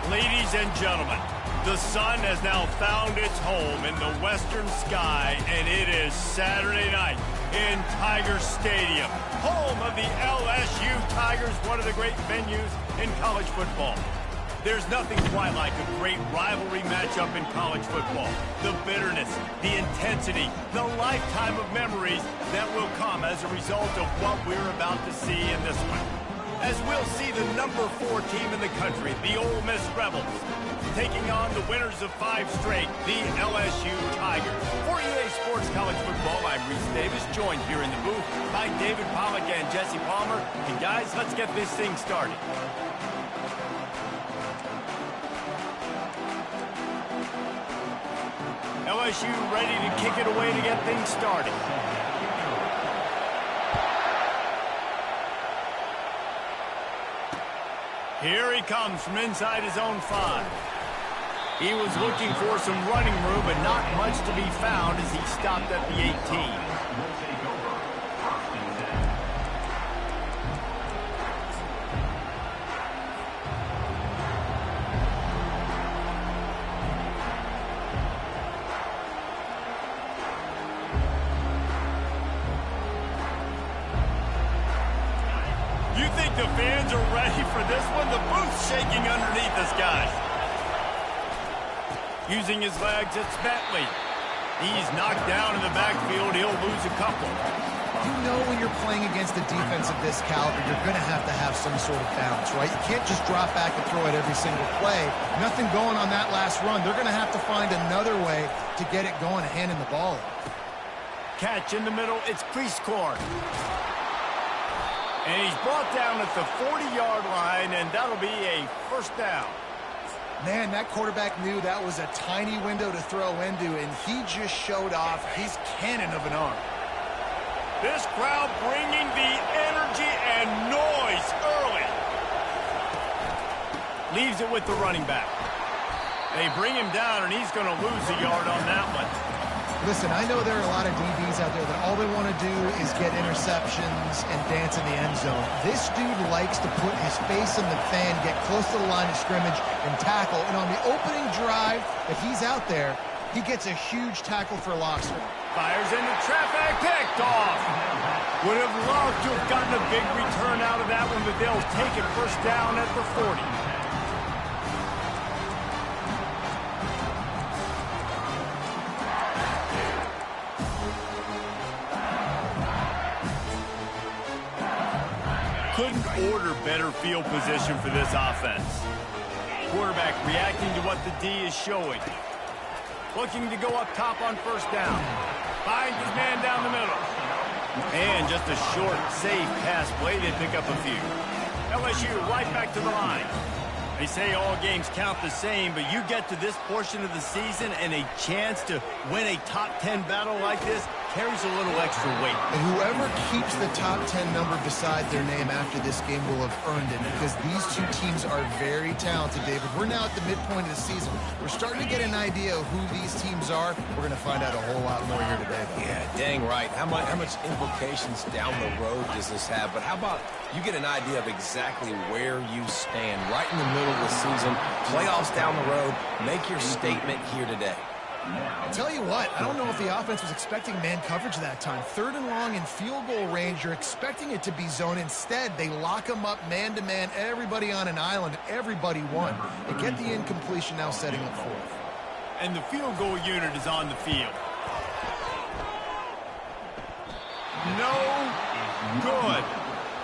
Ladies and gentlemen, the sun has now found its home in the western sky, and it is Saturday night in Tiger Stadium, home of the LSU Tigers, one of the great venues in college football. There's nothing quite like a great rivalry matchup in college football. The bitterness, the intensity, the lifetime of memories that will come as a result of what we're about to see in this one. As we'll see the number 4 team in the country, the Ole Miss Rebels, taking on the winners of 5 straight, the LSU Tigers. For EA Sports College Football, I'm Reese Davis, joined here in the booth by David Pollack and Jesse Palmer. And guys, let's get this thing started. LSU ready to kick it away to get things started. Here he comes from inside his own 5. He was looking for some running room, but not much to be found as he stopped at the 18. You think the fans are ready for this one? The booth's shaking underneath us, guys. Using his legs, it's Bentley. He's knocked down in the backfield. He'll lose a couple. You know when you're playing against a defense of this caliber, you're going to have some sort of balance, right? You can't just drop back and throw it every single play. Nothing going on that last run. They're going to have to find another way to get it going, handing the ball off. Catch in the middle. It's Priestcorn. And he's brought down at the 40-yard line, and that'll be a first down. Man, that quarterback knew that was a tiny window to throw into, and he just showed off his cannon of an arm. This crowd bringing the energy and noise early. Leaves it with the running back. They bring him down, and he's going to lose a yard on that one. Listen, I know there are a lot of DBs out there that all they want to do is get interceptions and dance in the end zone. This dude likes to put his face in the fan, get close to the line of scrimmage, and tackle. And on the opening drive that he's out there, he gets a huge tackle for loss. Fires into traffic, picked off. Would have loved to have gotten a big return out of that one, but they'll take it first down at the 40. Couldn't order better field position for this offense. Quarterback reacting to what the D is showing. Looking to go up top on first down. Finds his man down the middle. And just a short, safe pass play. They pick up a few. LSU right back to the line. They say all games count the same, but you get to this portion of the season and a chance to win a top 10 battle like this carries a little extra weight. And whoever keeps the top 10 number beside their name after this game will have earned it, because these two teams are very talented, David. We're now at the midpoint of the season. We're starting to get an idea of who these teams are. We're going to find out a whole lot more here today. Yeah, dang right. How much implications down the road does this have? But how about you get an idea of exactly where you stand right in the middle of the season, playoffs down the road, make your statement here today. I'll tell you what, I don't know if the offense was expecting man coverage that time. 3rd and long in field goal range, you're expecting it to be zone. Instead, they lock them up man-to-man, everybody on an island, everybody won. They get the incompletion, now setting up 4th. And the field goal unit is on the field. No good.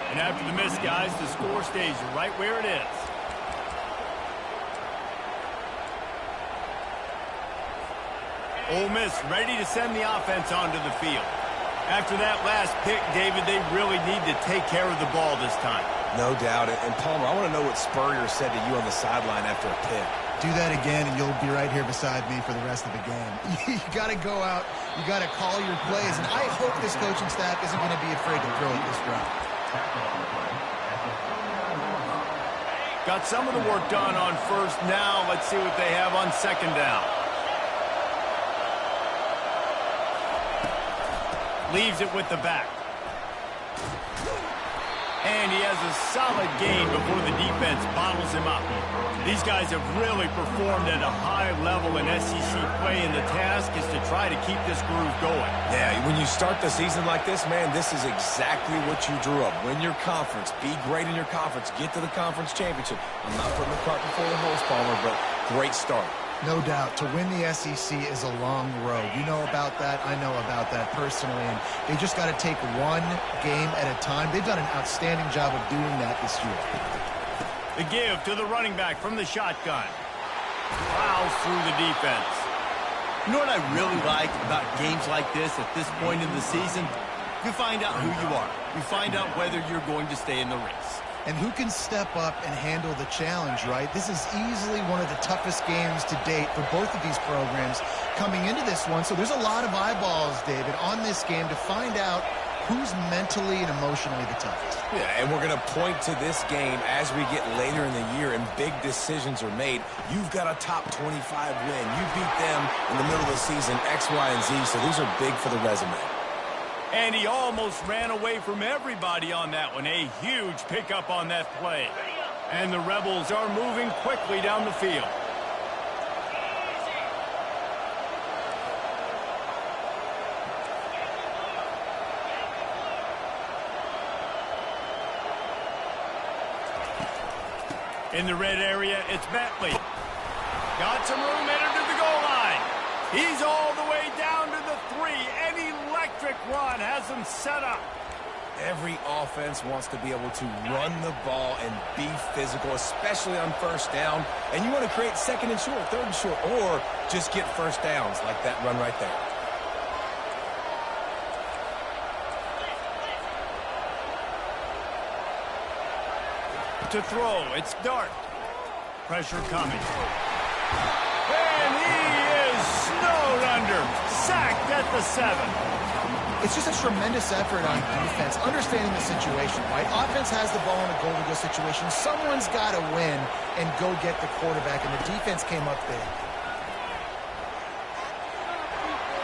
And after the miss, guys, the score stays right where it is. Ole Miss ready to send the offense onto the field. After that last pick, David, they really need to take care of the ball this time. No doubt. And Palmer, I want to know what Spurrier said to you on the sideline after a pick. Do that again, and you'll be right here beside me for the rest of the game. You got to go out. You got to call your plays. And I hope this coaching staff isn't going to be afraid to throw it this route. Got some of the work done on first. Now let's see what they have on second down. Leaves it with the back. And he has a solid gain before the defense bottles him up. These guys have really performed at a high level in SEC play, and the task is to try to keep this groove going. Yeah, when you start the season like this, man, this is exactly what you drew up. Win your conference. Be great in your conference. Get to the conference championship. I'm not putting the cart before the horse, Palmer, but great start. No doubt. To win the SEC is a long road. You know about that. I know about that personally. And they just got to take one game at a time. They've done an outstanding job of doing that this year. The give to the running back from the shotgun. Plows through the defense. You know what I really like about games like this at this point in the season? You find out who you are. You find out whether you're going to stay in the race. And who can step up and handle the challenge, right? This is easily one of the toughest games to date for both of these programs coming into this one. So there's a lot of eyeballs, David, on this game to find out who's mentally and emotionally the toughest. Yeah, and we're going to point to this game as we get later in the year and big decisions are made. You've got a top 25 win. You beat them in the middle of the season, X, Y, and Z, so these are big for the resume. And he almost ran away from everybody on that one. A huge pickup on that play. And the Rebels are moving quickly down the field. In the red area, it's Bentley. Got some room, entered to the goal line. He's all the way down to the 3. An electric run has him set up. Every offense wants to be able to run the ball and be physical, especially on first down. And you want to create second and short, third and short, or just get first downs like that run right there. To throw, it's Dart. Pressure coming. And he is snowed under. Sacked at the 7. It's just a tremendous effort on defense, understanding the situation, right? Offense has the ball in a goal-to-go situation. Someone's got to win and go get the quarterback, and the defense came up big.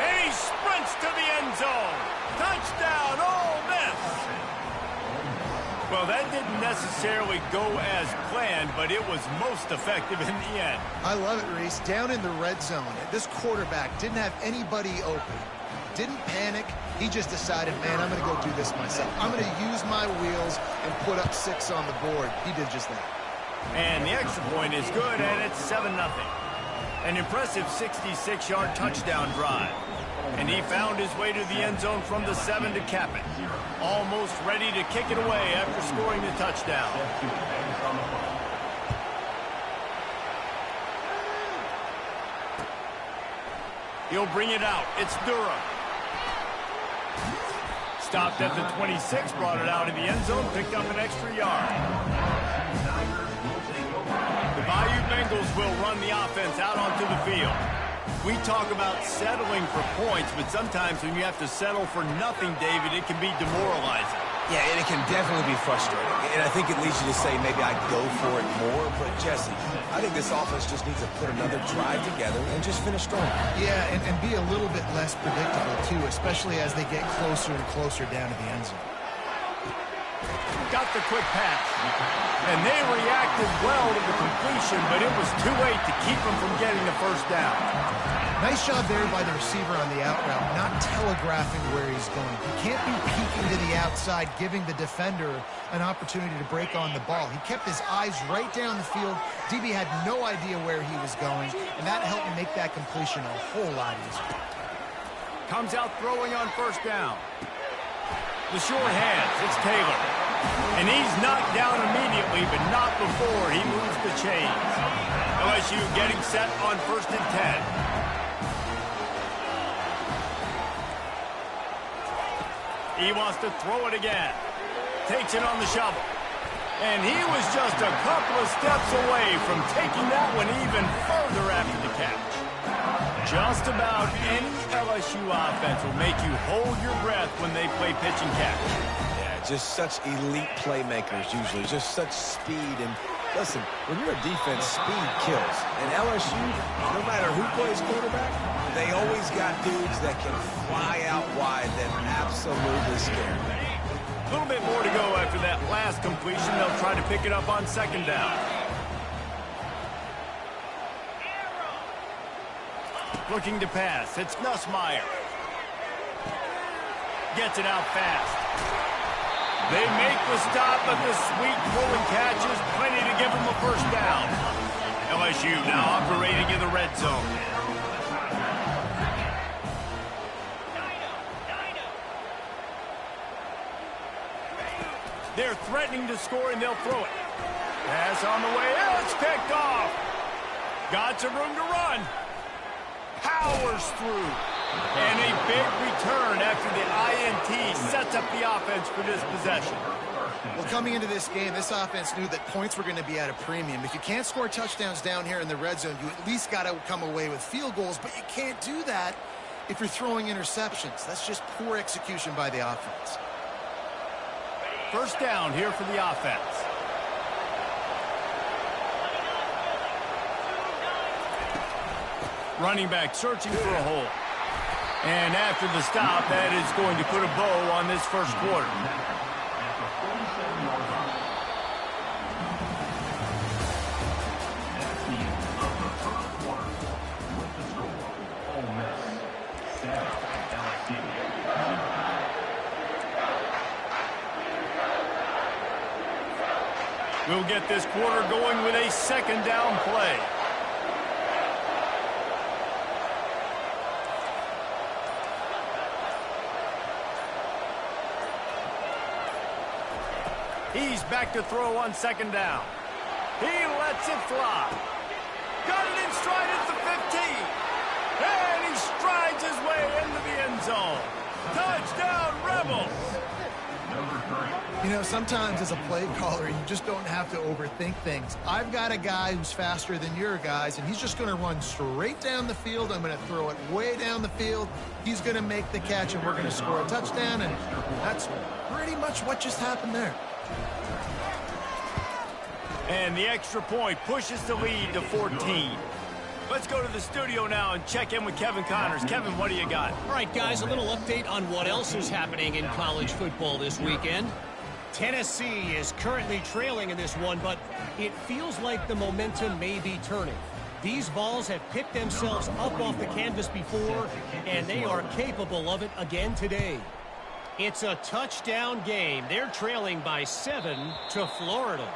And he sprints to the end zone. Touchdown, Ole Miss. Well, that didn't necessarily go as planned, but it was most effective in the end. I love it, Reese. Down in the red zone, this quarterback didn't have anybody open. Didn't panic. He just decided, man, I'm going to go do this myself. I'm going to use my wheels and put up 6 on the board. He did just that. And the extra point is good, and it's 7-0. An impressive 66-yard touchdown drive. And he found his way to the end zone from the 7 to cap it. Almost ready to kick it away after scoring the touchdown. He'll bring it out. It's Durham. Stopped at the 26, brought it out in the end zone, picked up an extra yard. The Bayou Bengals will run the offense out onto the field. We talk about settling for points, but sometimes when you have to settle for nothing, David, it can be demoralizing. Yeah, and it can definitely be frustrating. And I think it leads you to say maybe I'd go for it more. But, Jesse, I think this offense just needs to put another drive together and just finish strong. Yeah, and be a little bit less predictable, too, especially as they get closer and closer down to the end zone. Got the quick pass. And they reacted well to the completion, but it was too late to keep them from getting the first down. Nice job there by the receiver on the out route, not telegraphing where he's going. He can't be peeking to the outside, giving the defender an opportunity to break on the ball. He kept his eyes right down the field. DB had no idea where he was going, and that helped make that completion a whole lot easier. Comes out throwing on first down. The short hands, it's Taylor. And he's knocked down immediately, but not before he moves the chains. LSU getting set on 1st and 10. He wants to throw it again. Takes it on the shovel. And he was just a couple of steps away from taking that one even further after the catch. Just about any LSU offense will make you hold your breath when they play pitch and catch. Yeah, just such elite playmakers usually, just such speed. And listen, when you're a defense, speed kills. And LSU, no matter who plays quarterback, they always got dudes that can fly out wide that absolutely scare me. A little bit more to go after that last completion. They'll try to pick it up on second down. Looking to pass. It's Nussmeier. Gets it out fast. They make the stop, but the sweet pulling catch is plenty to give them a first down. LSU now operating in the red zone. They're threatening to score, and they'll throw it. Pass on the way. It's picked off. Got some room to run. Powers through. And a big return after the INT sets up the offense for this possession. Well, coming into this game, this offense knew that points were going to be at a premium. If you can't score touchdowns down here in the red zone, you at least got to come away with field goals, but you can't do that if you're throwing interceptions. That's just poor execution by the offense. First down here for the offense. Running back searching for a hole. And after the stop, that is going to put a bow on this first quarter. We'll get this quarter going with a second down play. He's back to throw on second down. He lets it fly. Got it in stride at the 15. And he strides his way into the end zone. Touchdown, Rebels! You know, sometimes as a play caller, you just don't have to overthink things. I've got a guy who's faster than your guys, and he's just going to run straight down the field. I'm going to throw it way down the field. He's going to make the catch, and we're going to score a touchdown, and that's pretty much what just happened there. And the extra point pushes the lead to 14. Let's go to the studio now and check in with Kevin Connors. Kevin, what do you got? All right, guys, a little update on what else is happening in college football this weekend. Tennessee is currently trailing in this one, but it feels like the momentum may be turning. These Vols have picked themselves up off the canvas before, and they are capable of it again today. It's a touchdown game. They're trailing by 7 to Florida.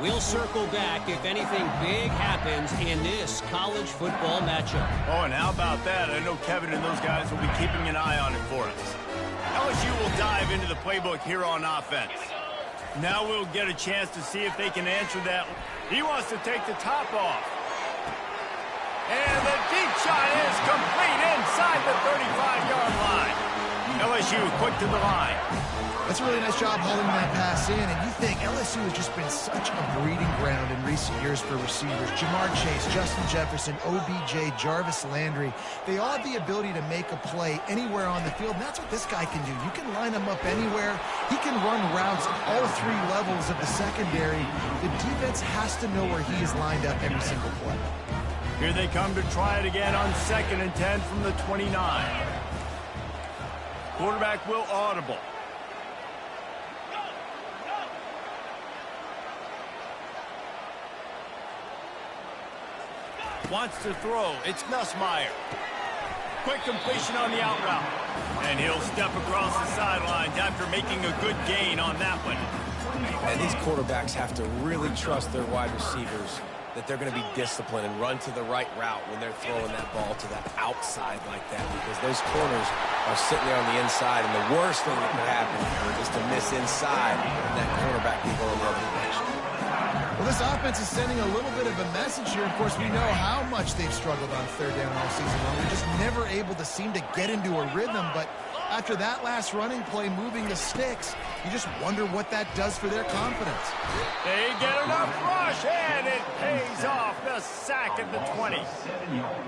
We'll circle back if anything big happens in this college football matchup. Oh, and how about that? I know Kevin and those guys will be keeping an eye on it for us. LSU will dive into the playbook here on offense. Now we'll get a chance to see if they can answer that. He wants to take the top off. And the deep shot is complete inside the 35-yard line. LSU quick to the line. That's a really nice job holding that pass in, and you think LSU has just been such a breeding ground in recent years for receivers. Jamar Chase, Justin Jefferson, OBJ, Jarvis Landry, they all have the ability to make a play anywhere on the field, and that's what this guy can do. You can line him up anywhere. He can run routes at all three levels of the secondary. The defense has to know where he is lined up every single play. Here they come to try it again on 2nd and 10 from the 29. Quarterback will audible. Wants to throw. It's Nussmeier. Quick completion on the out route. And he'll step across the sidelines after making a good gain on that one. And these quarterbacks have to really trust their wide receivers that they're going to be disciplined and run to the right route when they're throwing that ball to that outside like that, because those corners are sitting there on the inside, and the worst thing that could happen is to miss inside and that cornerback can go in the other direction. Well, this offense is sending a little bit of a message here. Of course, we know how much they've struggled on third down all season long. They're just never able to seem to get into a rhythm, but after that last running play moving the sticks, you just wonder what that does for their confidence. They get enough rush, and it pays off. The sack at the 20.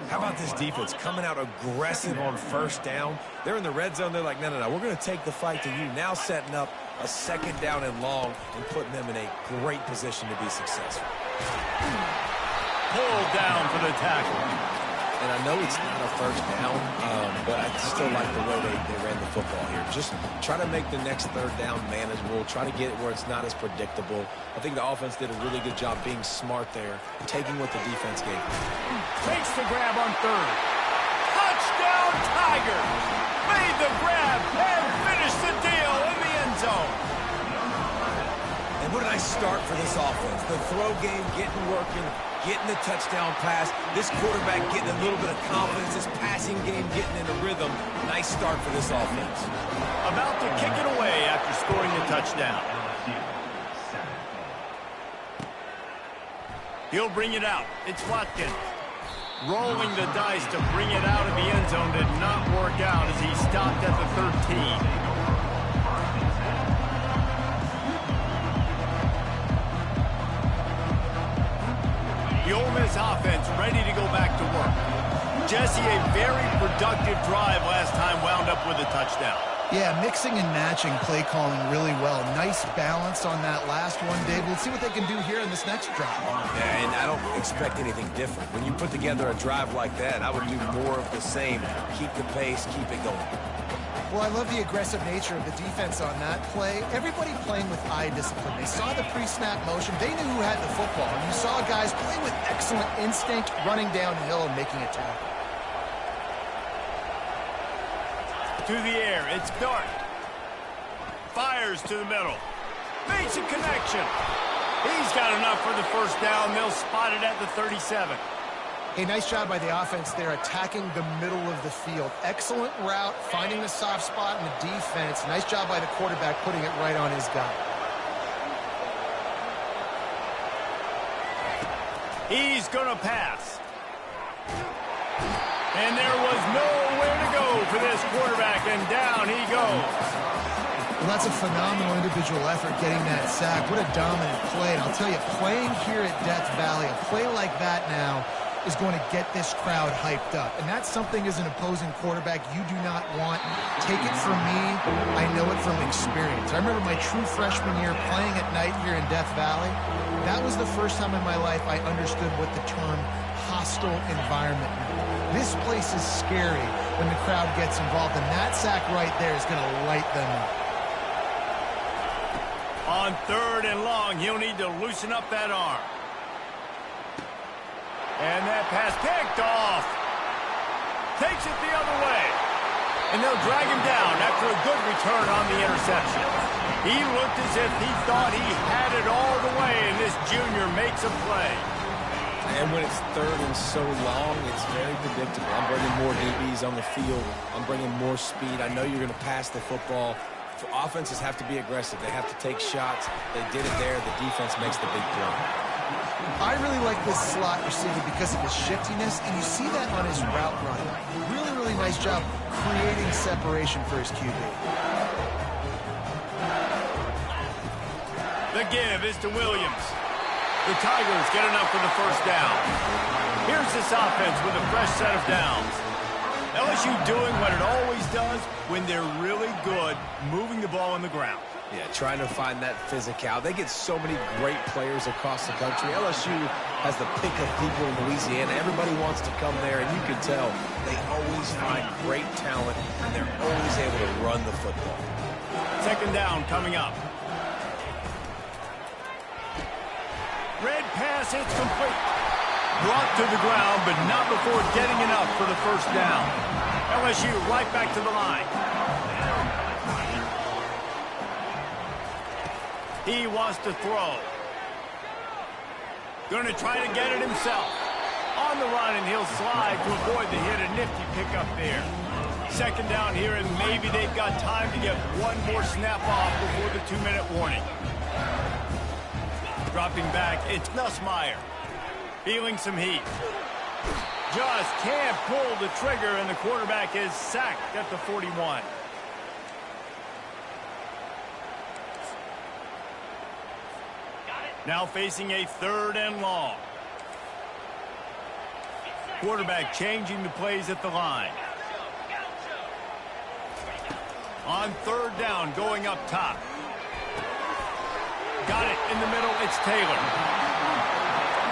How about this defense coming out aggressive on first down? They're in the red zone. They're like, no, we're going to take the fight to you. Now setting up a second down and long and putting them in a great position to be successful. Pulled down for the tackle. and I know it's not a first down, but I still like the way they ran the football here. Just try to make the next third down manageable, try to get it where it's not as predictable. I think the offense did a really good job being smart there, taking what the defense gave them. Takes the grab on third. Touchdown, Tigers! Made the grab and finished the deal in the end zone. And what a nice start for this offense. The throw game getting working, getting the touchdown pass. This quarterback getting a little bit of confidence. This passing game getting in a rhythm. Nice start for this offense. About to kick it away after scoring the touchdown. He'll bring it out. It's Watkins. Rolling the dice to bring it out of the end zone did not work out as he stopped at the 13. The Ole Miss offense ready to go back to work. Jesse, a very productive drive last time, wound up with a touchdown. Yeah, mixing and matching play calling really well. Nice balance on that last one, Dave. Let's see what they can do here in this next drive. Yeah, and I don't expect anything different. When you put together a drive like that, I would do more of the same. Keep the pace, keep it going. Well, I love the aggressive nature of the defense on that play. Everybody playing with eye discipline. They saw the pre-snap motion. They knew who had the football. And you saw guys play with excellent instinct, running downhill and making a tackle. To the air, it's Dart. Fires to the middle. Makes a connection. He's got enough for the first down. They'll spot it at the 37. A nice job by the offense there, attacking the middle of the field. Excellent route, finding the soft spot in the defense. Nice job by the quarterback putting it right on his guy. He's going to pass. And there was nowhere to go for this quarterback, and down he goes. Well, that's a phenomenal individual effort getting that sack. What a dominant play. And I'll tell you, playing here at Death Valley, a play like that now is going to get this crowd hyped up. And that's something as an opposing quarterback you do not want. Take it from me. I know it from experience. I remember my true freshman year playing at night here in Death Valley. That was the first time in my life I understood what the term hostile environment meant. This place is scary when the crowd gets involved, and that sack right there is going to light them up. On third and long, he'll need to loosen up that arm. And that pass picked off. Takes it the other way. And they'll drag him down after a good return on the interception. He looked as if he thought he had it all the way, and this junior makes a play. And when it's third and so long, it's very predictable. I'm bringing more DBs on the field. I'm bringing more speed. I know you're going to pass the football. Offenses have to be aggressive. They have to take shots. They did it there. The defense makes the big play. I really like this slot receiver because of his shiftiness, and you see that on his route run. Really, really nice job creating separation for his QB. The give is to Williams. The Tigers get enough for the first down. Here's this offense with a fresh set of downs. LSU doing what it always does when they're really good, moving the ball on the ground. Yeah, trying to find that physical. They get so many great players across the country. LSU has the pick of people in Louisiana. Everybody wants to come there, and you can tell they always find great talent, and they're always able to run the football. Second down coming up. Red pass, it's complete. Brought to the ground, but not before getting enough for the first down. LSU right back to the line. He wants to throw. Going to try to get it himself. On the run, and he'll slide to avoid the hit. A nifty pickup there. Second down here, and maybe they've got time to get one more snap off before the 2-minute warning. Dropping back, it's Nussmeier. Feeling some heat. Just can't pull the trigger, and the quarterback is sacked at the 41. Now facing a third and long. Quarterback changing the plays at the line. On third down, going up top. Got it in the middle, it's Taylor.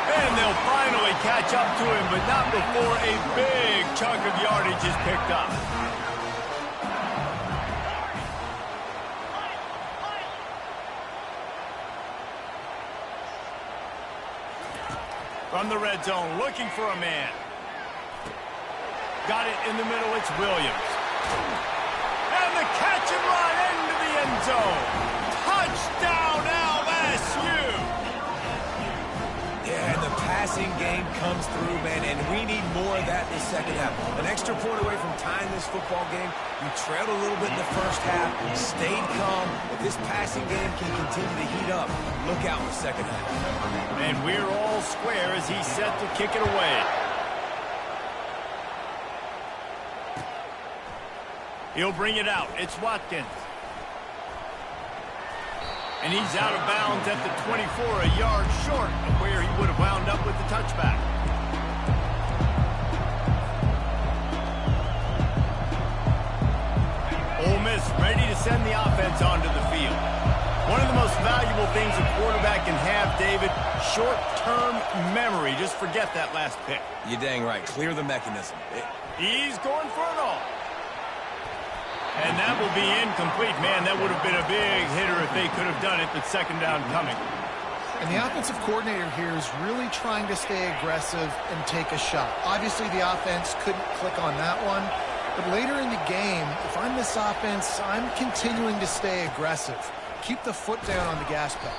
And they'll finally catch up to him, but not before a big chunk of yardage is picked up. From the red zone, looking for a man. Got it in the middle, it's Williams. And the catch and run into the end zone. Touchdown, LSU! Yeah, and the passing game comes through, man, and we need more of that in the second half. An extra point away from tying this football game. You trailed a little bit in the first half, stayed calm. If this passing game can continue to heat up, look out in the second half. And we're all square as he's set to kick it away. He'll bring it out. It's Watkins. And he's out of bounds at the 24, a yard short of where he would have wound up with the touchback. Ole Miss ready to send the offense onto the field. One of the most valuable things a quarterback can have, David, short-term memory. Just forget that last pick. You're dang right. Clear the mechanism. He's going for it all. And that will be incomplete. Man, that would have been a big hitter if they could have done it, but second down coming. And the offensive coordinator here is really trying to stay aggressive and take a shot. Obviously, the offense couldn't click on that one. But later in the game, if I'm this offense, I'm continuing to stay aggressive. Keep the foot down on the gas pedal.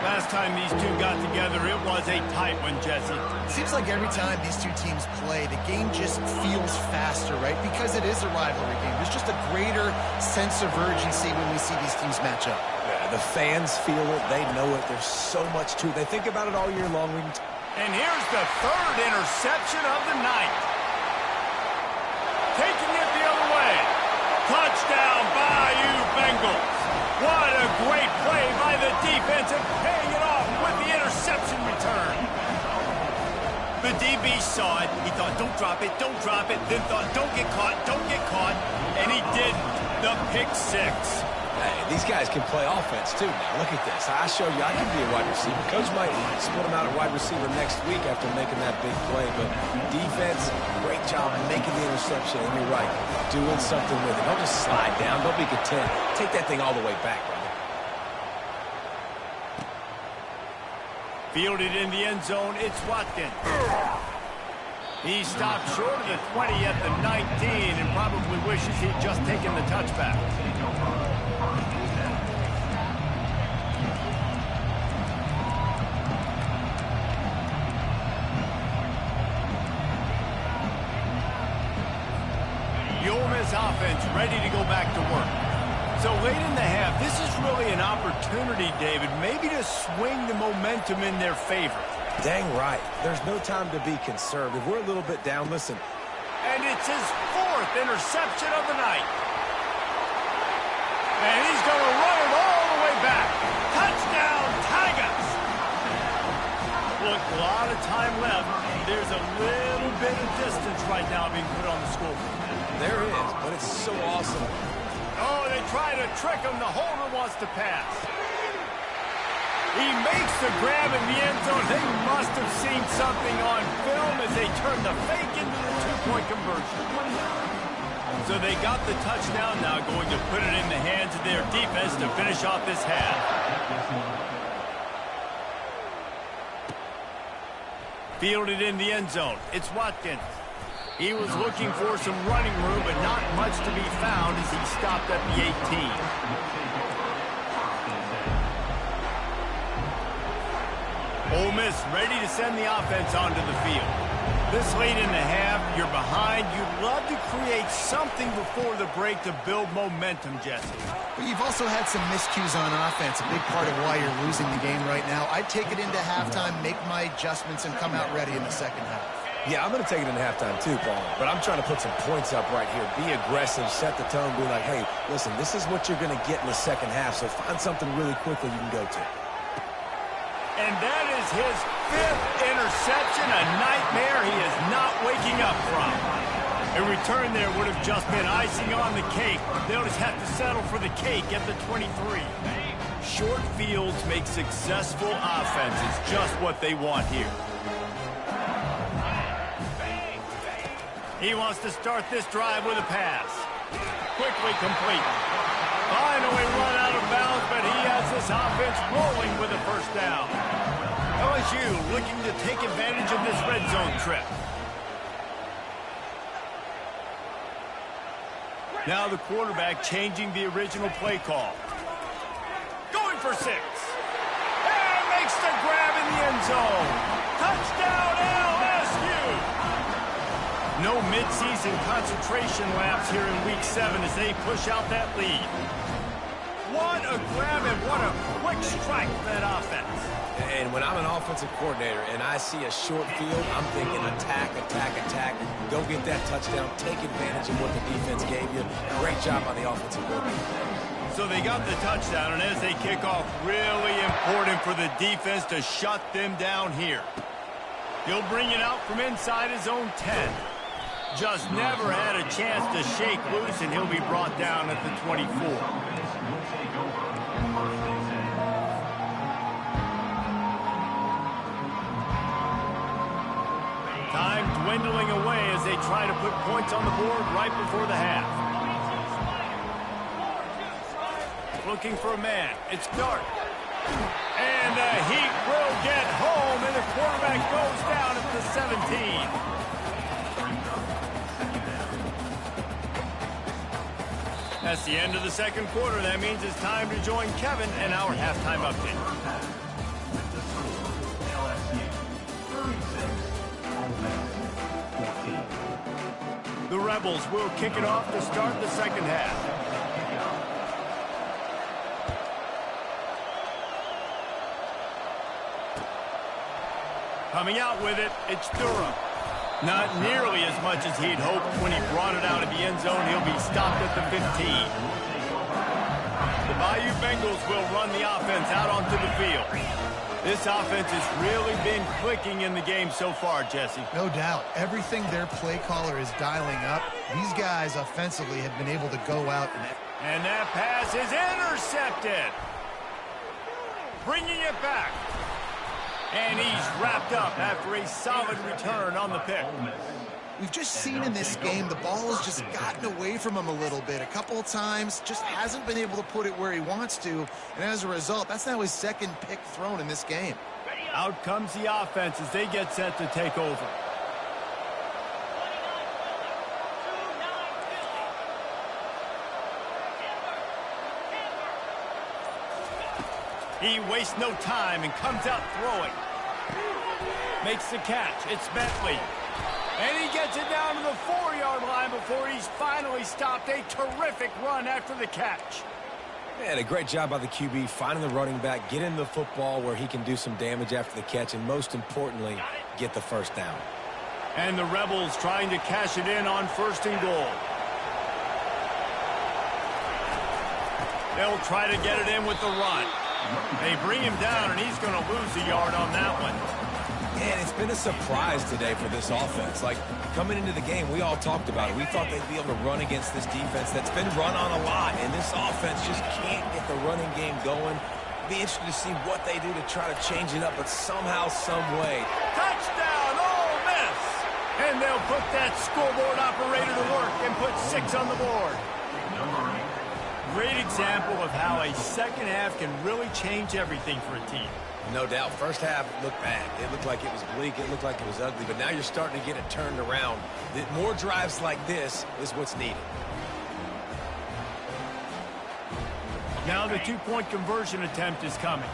Last time these two got together, it was a tight one, Jesse. It seems like every time these two teams play, the game just feels faster, right? Because it is a rivalry game. There's just a greater sense of urgency when we see these teams match up. Yeah, the fans feel it. They know it. There's so much to it. They think about it all year long. And here's the third interception of the night. Taking it the other way. Touchdown, Bayou Bengals. What a great play by the defense and paying it off with the interception return. The DB saw it. He thought, don't drop it, then thought, don't get caught, and he didn't. The pick six. Hey, these guys can play offense, too, now. Look at this. I showed you I can be a wide receiver. Coach might split him out at wide receiver next week after making that big play, but defense, great job making the interception, and you're right, doing something with it. Don't just slide down. Don't be content. Take that thing all the way back, brother. Fielded in the end zone, it's Watkins. He stopped short of the 20 at the 19 and probably wishes he'd just taken the touchback. The Ole Miss offense ready to go back to work. So late in the half, this is really an opportunity, David, maybe to swing the momentum in their favor. Dang right. There's no time to be conservative. We're a little bit down. Listen. And it's his fourth interception of the night. And he's going to run it all the way back. Touchdown, Tigers! Look, a lot of time left. There's a little bit of distance right now being put on the scoreboard. There is, but it's so awesome. Oh, they try to trick him. The holder wants to pass. He makes the grab in the end zone. They must have seen something on film as they turned the fake into the two-point conversion. So they got the touchdown, now going to put it in the hands of their defense to finish off this half. Fielded in the end zone. It's Watkins. He was looking for some running room, but not much to be found as he stopped at the 18. Ole Miss ready to send the offense onto the field. This late in the half, you're behind. You'd love to create something before the break to build momentum, Jesse. But you've also had some miscues on offense, a big part of why you're losing the game right now. I'd take it into halftime, make my adjustments, and come out ready in the second half. Yeah, I'm going to take it into halftime too, Paul. But I'm trying to put some points up right here. Be aggressive, set the tone, be like, hey, listen, this is what you're going to get in the second half, so find something really quickly you can go to. And that is his fifth interception, a nightmare he is not waking up from. A return there would have just been icing on the cake. They'll just have to settle for the cake at the 23. Short fields make successful offenses just what they want here. He wants to start this drive with a pass. Quickly complete. Finally run out of bounds, but he has this offense rolling with a first down. LSU looking to take advantage of this red zone trip. Now the quarterback changing the original play call. Going for 6. And makes the grab in the end zone. Touchdown LSU! No midseason concentration laps here in Week 7 as they push out that lead. What a grab and what a quick strike for that offense. And when I'm an offensive coordinator and I see a short field, I'm thinking attack, attack, attack. Go get that touchdown. Take advantage of what the defense gave you. Great job on the offensive coordinator. So they got the touchdown, and as they kick off, really important for the defense to shut them down here. He'll bring it out from inside his own 10. Just never had a chance to shake loose, and he'll be brought down at the 24. Time dwindling away as they try to put points on the board right before the half. Looking for a man. It's Dart. And the Heat will get home, and the quarterback goes down at the 17. That's the end of the second quarter. That means it's time to join Kevin and our halftime update. The Rebels will kick it off to start the second half. Coming out with it, it's Durham. Not nearly as much as he'd hoped when he brought it out of the end zone. He'll be stopped at the 15. The Bayou Bengals will run the offense out onto the field. This offense has really been clicking in the game so far, Jesse. No doubt. Everything their play caller is dialing up, these guys offensively have been able to go out. And that pass is intercepted. Bringing it back. And he's wrapped up after a solid return on the pick. We've just seen in this game the ball has just gotten away from him a little bit. A couple of times, just hasn't been able to put it where he wants to. And as a result, that's now his second pick thrown in this game. Out comes the offense as they get set to take over. He wastes no time and comes out throwing. Makes the catch. It's Bentley. And he gets it down to the 4-yard line before he's finally stopped. A terrific run after the catch. Man, a great job by the QB, finding the running back, getting the football where he can do some damage after the catch, and most importantly, get the first down. And the Rebels trying to cash it in on 1st and goal. They'll try to get it in with the run. They bring him down, and he's going to lose a yard on that one. And it's been a surprise today for this offense. Like, coming into the game, we all talked about it. We thought they'd be able to run against this defense that's been run on a lot, and this offense just can't get the running game going. Be interested to see what they do to try to change it up, but somehow, some way. Touchdown, Ole Miss! And they'll put that scoreboard operator to work and put 6 on the board. Great example of how a second half can really change everything for a team. No doubt. First half looked bad. It looked like it was bleak. It looked like it was ugly. But now you're starting to get it turned around. More drives like this is what's needed. Now the 2-point conversion attempt is coming.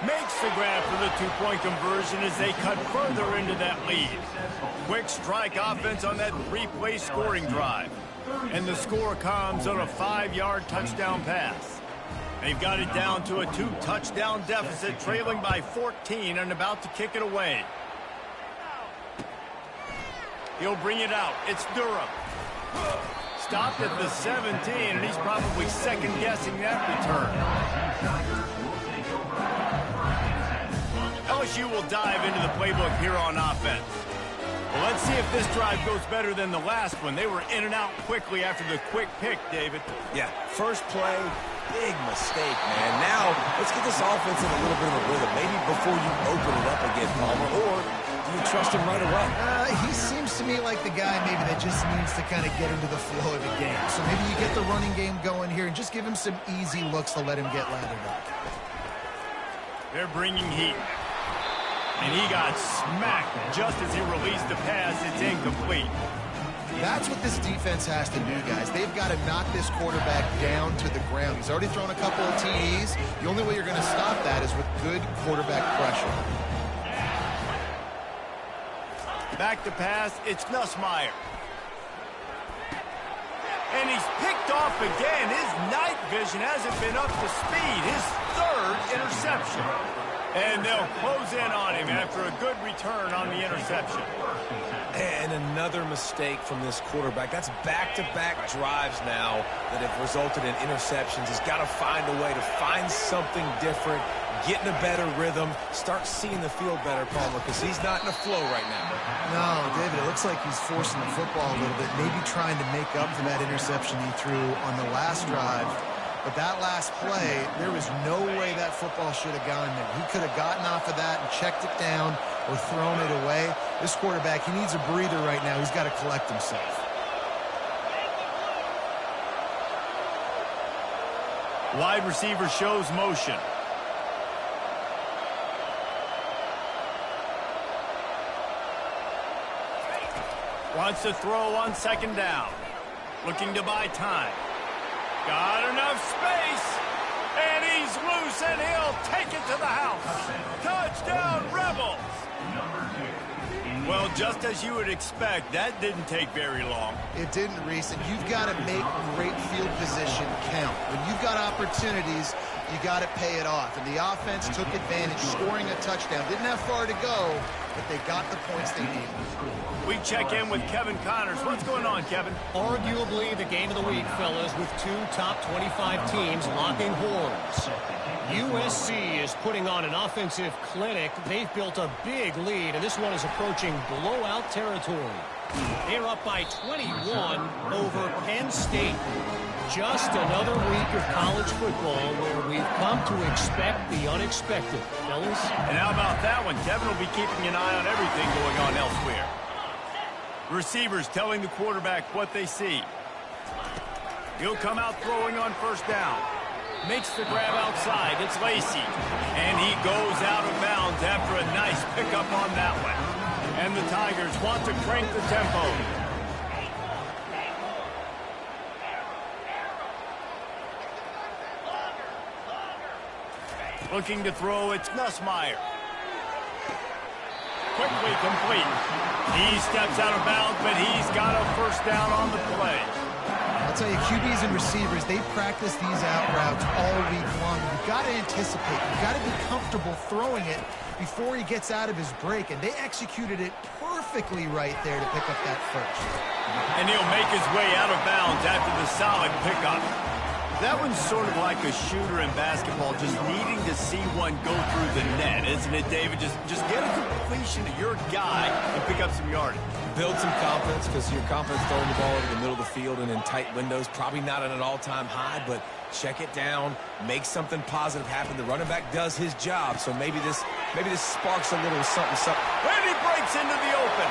Makes the grab for the 2-point conversion as they cut further into that lead. Quick strike offense on that 3-play scoring drive. And the score comes on a 5-yard touchdown pass. They've got it down to a 2-touchdown deficit, trailing by 14 and about to kick it away. He'll bring it out. It's Durham. Stopped at the 17, and he's probably second-guessing that return. LSU will dive into the playbook here on offense. Well, Let's see if this drive goes better than the last one. They were in and out quickly after the quick pick, David. Yeah, first play, big mistake, man. Now, let's get this offense in a little bit of a rhythm. Maybe before you open it up again, Palmer, or do you trust him right away? He seems to me like the guy maybe that just needs to kind of get into the flow of the game. So maybe you get the running game going here and just give him some easy looks to let him get lathered up. They're bringing heat. And he got smacked just as he released the pass. It's incomplete. That's what this defense has to do, guys. They've got to knock this quarterback down to the ground. He's already thrown a couple of TDs. The only way you're going to stop that is with good quarterback pressure. Back to pass. It's Nussmeier. And he's picked off again. His night vision hasn't been up to speed. His third interception. And they'll close in on him after a good return on the interception. And another mistake from this quarterback. That's back-to-back drives now that have resulted in interceptions. He's got to find a way to find something different, get in a better rhythm, start seeing the field better, Palmer, because he's not in a flow right now. No, David, it looks like he's forcing the football a little bit, maybe trying to make up for that interception he threw on the last drive. But that last play, there was no way that football should have gone there. He could have gotten off of that and checked it down or thrown it away. This quarterback, he needs a breather right now. He's got to collect himself. Wide receiver shows motion. Wants to throw on second down. Looking to buy time. Got enough space. And he's loose, and he'll take it to the house. Touchdown, Rebels. Well, just as you would expect, that didn't take very long. It didn't, Reese, and you've got to make great field position count. When you've got opportunities, you got to pay it off. And the offense took advantage, scoring a touchdown. Didn't have far to go, but they got the points they needed. We check in with Kevin Connors. What's going on, Kevin? Arguably the game of the week, fellas, with two top 25 teams locking horns. USC is putting on an offensive clinic. They've built a big lead, and this one is approaching blowout territory. They're up by 21 over Penn State. Just another week of college football where we've come to expect the unexpected, fellas. And how about that one? Kevin will be keeping an eye on everything going on elsewhere. Receivers telling the quarterback what they see. He'll come out throwing on first down. Makes the grab outside. It's Lacey. And he goes out of bounds after a nice pickup on that one. And the Tigers want to crank the tempo. Looking to throw, it's Nussmeier. Quickly complete. He steps out of bounds, but he's got a first down on the play. I'll tell you, QBs and receivers, they practice these out routes all week long. You've got to anticipate. You've got to be comfortable throwing it before he gets out of his break, and they executed it perfectly right there to pick up that first. And he'll make his way out of bounds after the solid pickup. That one's sort of like a shooter in basketball, just needing to see one go through the net, isn't it, David? Just get a completion to your guy and pick up some yardage. Build some confidence, because your confidence throwing the ball over the middle of the field and in tight windows, probably not at an all-time high, but check it down, make something positive happen. The running back does his job, so maybe this sparks a little something. And he breaks into the open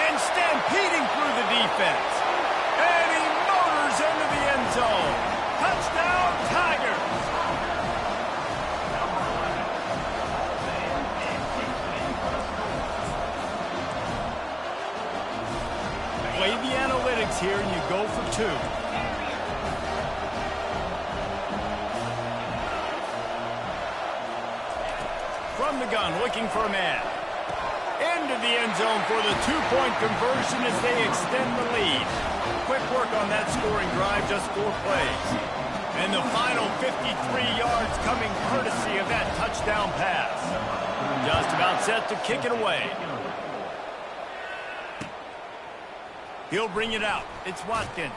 and stampeding through the defense. And he motors into the end zone. Touchdown, Tigers! Play the analytics here, and you go for two. From the gun, looking for a man. Into the end zone for the two-point conversion as they extend the lead. Quick work on that scoring drive, just 4 plays. And the final 53 yards coming courtesy of that touchdown pass. Just about set to kick it away. He'll bring it out. It's Watkins.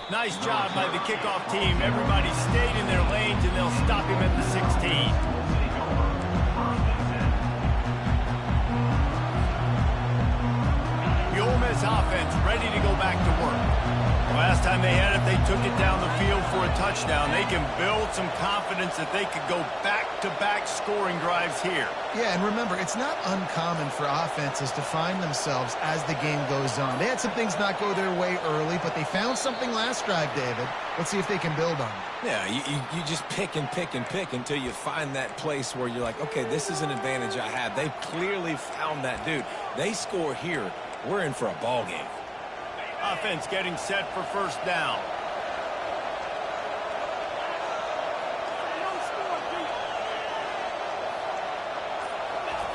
Nice job by the kickoff team. Everybody stayed in their lanes, and they'll stop him at the 16. this offense ready to go back to work. Last time they had it, they took it down the field for a touchdown. They can build some confidence that they could go back-to-back scoring drives here. Yeah, and remember, it's not uncommon for offenses to find themselves as the game goes on. They had some things not go their way early, but they found something last drive, David. Let's see if they can build on it. Yeah, you just pick and pick and pick until you find that place where you're like, okay, this is an advantage I have. They've clearly found that dude. They score here, we're in for a ball game. Offense getting set for first down.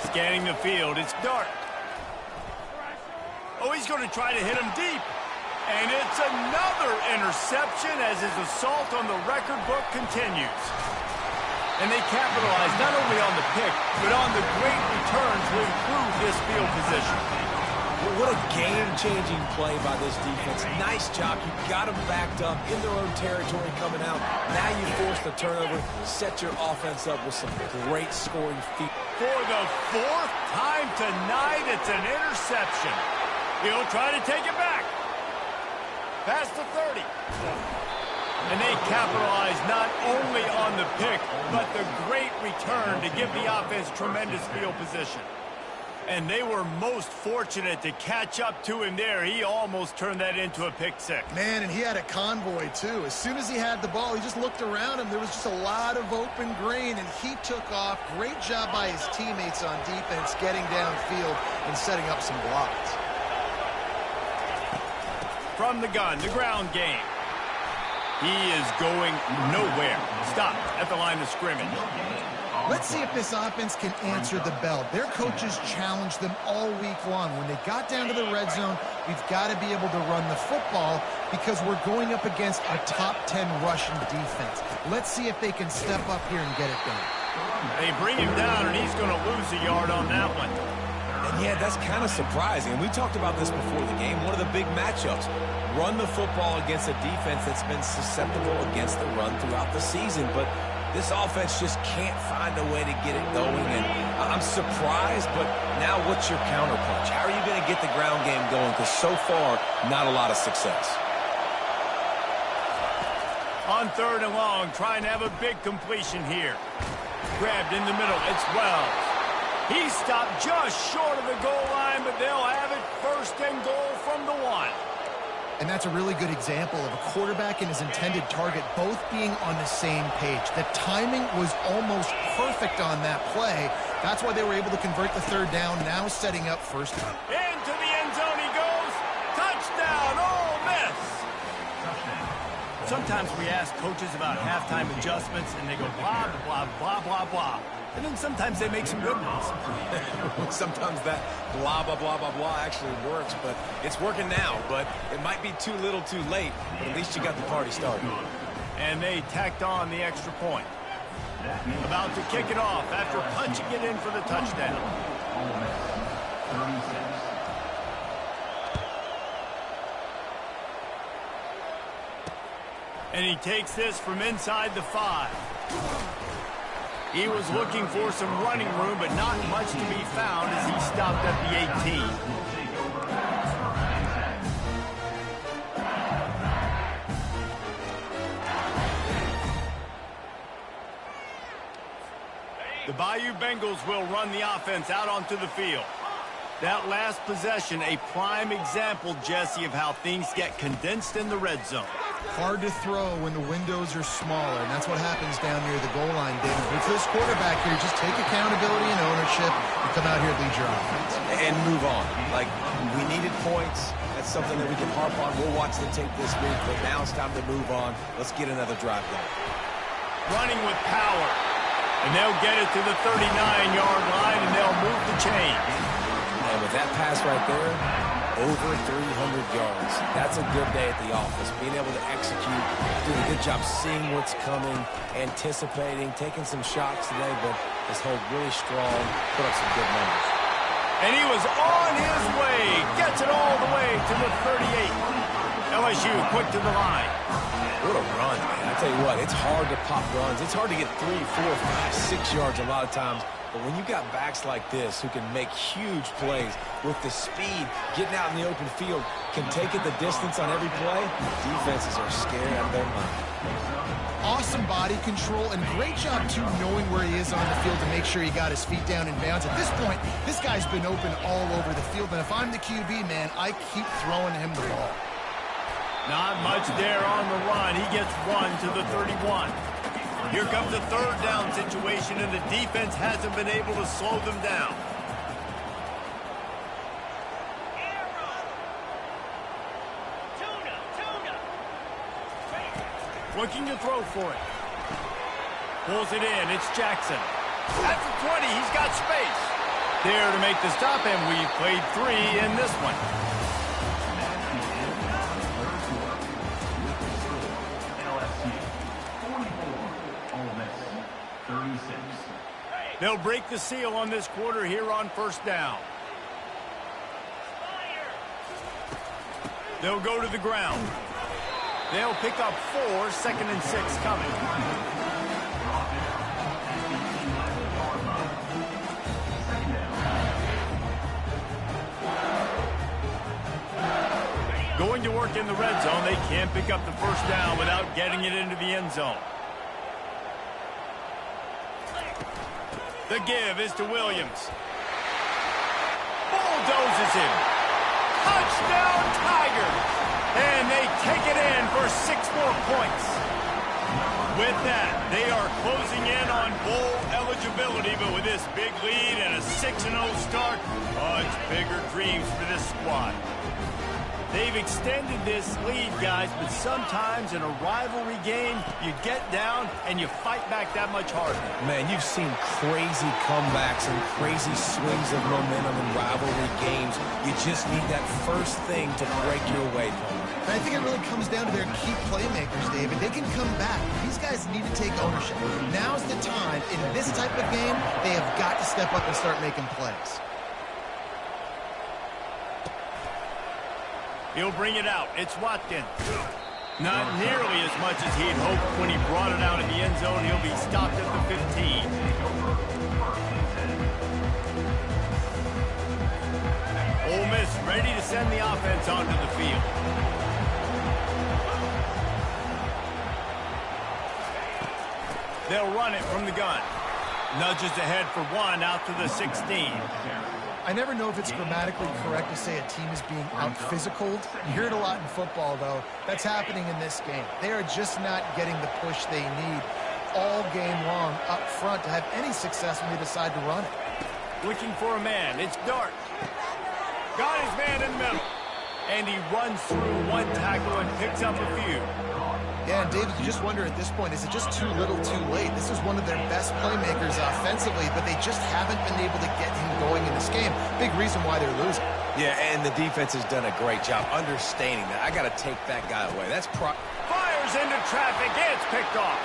Scanning the field, it's dark. Oh, he's going to try to hit him deep. And it's another interception as his assault on the record book continues. And they capitalize not only on the pick, but on the great return to improve this field position. What a game-changing play by this defense. Nice job. You got them backed up in their own territory coming out. Now you force the turnover, set your offense up with some great scoring feet. For the fourth time tonight, it's an interception. He'll try to take it back. Past the 30. And they capitalize not only on the pick, but the great return to give the offense tremendous field position. And they were most fortunate to catch up to him there. He almost turned that into a pick six. Man, and he had a convoy, too. As soon as he had the ball, he just looked around him. There was just a lot of open green, and he took off. Great job by his teammates on defense, getting downfield and setting up some blocks. From the gun, the ground game. He is going nowhere. Stop at the line of scrimmage. Let's see if this offense can answer the bell. Their coaches challenged them all week long. When they got down to the red zone, we've got to be able to run the football because we're going up against a top 10 rushing defense. Let's see if they can step up here and get it done. They bring him down, and he's going to lose a yard on that one. And yeah, that's kind of surprising. And we talked about this before the game. One of the big matchups. Run the football against a defense that's been susceptible against the run throughout the season. But this offense just can't find a way to get it going. And I'm surprised, but now what's your counterpunch? How are you going to get the ground game going? Because so far, not a lot of success. On third and long, trying to have a big completion here. Grabbed in the middle, it's Wells. He stopped just short of the goal line, but they'll have it first and goal from the 1. And that's a really good example of a quarterback and his intended target both being on the same page. The timing was almost perfect on that play. That's why they were able to convert the third down, now setting up first down. Into the end zone he goes. Touchdown, Ole Miss. Sometimes we ask coaches about halftime adjustments, and they go blah, blah, blah, blah, blah. And then sometimes they make some good ones. Sometimes that blah, blah, blah, blah, blah actually works, but it's working now. But it might be too little too late, but at least you got the party started. And they tacked on the extra point. About to kick it off after punching it in for the touchdown. And he takes this from inside the 5. He was looking for some running room, but not much to be found as he stopped at the 18. The Bayou Bengals will run the offense out onto the field. That last possession, a prime example, Jesse, of how things get condensed in the red zone. Hard to throw when the windows are smaller, and that's what happens down near the goal line, David. But for this quarterback here, just take accountability and ownership and come out here and lead your offense. And move on. Like, we needed points. That's something that we can harp on. We'll watch the tape this week, but now it's time to move on. Let's get another drive going. Running with power. And they'll get it to the 39-yard line, and they'll move the chains. And with that pass right there, over 300 yards. That's a good day at the office. Being able to execute, doing a good job seeing what's coming, anticipating, taking some shots today, but has held really strong, put up some good numbers. And he was on his way, gets it all the way to the 38. LSU quick to the line. What a run, man. I tell you what, it's hard to pop runs. It's hard to get 3, 4, 5, 6 yards a lot of times. But when you got backs like this who can make huge plays with the speed, getting out in the open field, can take it the distance on every play, defenses are scared out of their mind. Awesome body control and great job, too, knowing where he is on the field to make sure he got his feet down in bounds. At this point, this guy's been open all over the field, and if I'm the QB, man, I keep throwing him the ball. Not much there on the run. He gets one to the 31. Here comes a third down situation, and the defense hasn't been able to slow them down. Looking to throw for it. Pulls it in. It's Jackson. At the 20, he's got space. There to make the stop, and we've played 3 in this one. They'll break the seal on this quarter here on first down. They'll go to the ground. They'll pick up 4, 2nd and 6 coming. Going to work in the red zone. They can't pick up the first down without getting it into the end zone. The give is to Williams. Bulldozes him. Touchdown, Tigers! And they take it in for 6 more points. With that, they are closing in on bowl eligibility, but with this big lead and a 6-0 start, oh, it's bigger dreams for this squad. They've extended this lead, guys, but sometimes in a rivalry game, you get down and you fight back that much harder. Man, you've seen crazy comebacks and crazy swings of momentum in rivalry games. You just need that first thing to break your way, Paul. And I think it really comes down to their key playmakers, David. They can come back. These guys need to take ownership. Now's the time. In this type of game, they have got to step up and start making plays. He'll bring it out. It's Watkins. Not nearly as much as he'd hoped when he brought it out in the end zone. He'll be stopped at the 15. Ole Miss ready to send the offense onto the field. They'll run it from the gun. Nudges ahead for 1 out to the 16. I never know if it's grammatically correct to say a team is being out-physicaled. You hear it a lot in football, though. That's happening in this game. They are just not getting the push they need all game long up front to have any success when they decide to run it. Looking for a man. It's Dart. Got his man in the middle. And he runs through 1 tackle and picks up a few. Yeah, and David, you just wonder at this point, is it just too little too late? This is one of their best playmakers offensively, but they just haven't been able to get him going in this game. Big reason why they're losing. Yeah, and the defense has done a great job understanding that. I got to take that guy away. That's fires into traffic. It's picked off.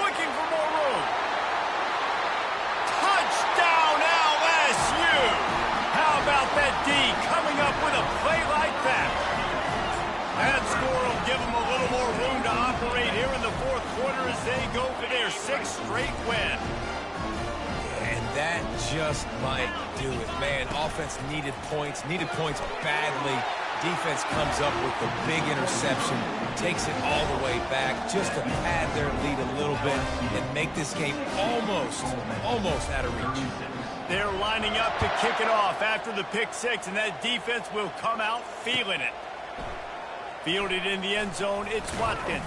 Looking for more room. Touchdown, LSU! How about that D coming up with a play like that? That score will give them a little more room to operate here in the 4th quarter as they go for their 6th straight win. And that just might do it. Man, offense needed points badly. Defense comes up with the big interception, takes it all the way back just to pad their lead a little bit and make this game almost out of reach. They're lining up to kick it off after the pick 6, and that defense will come out feeling it. Fielded in the end zone, it's Watkins.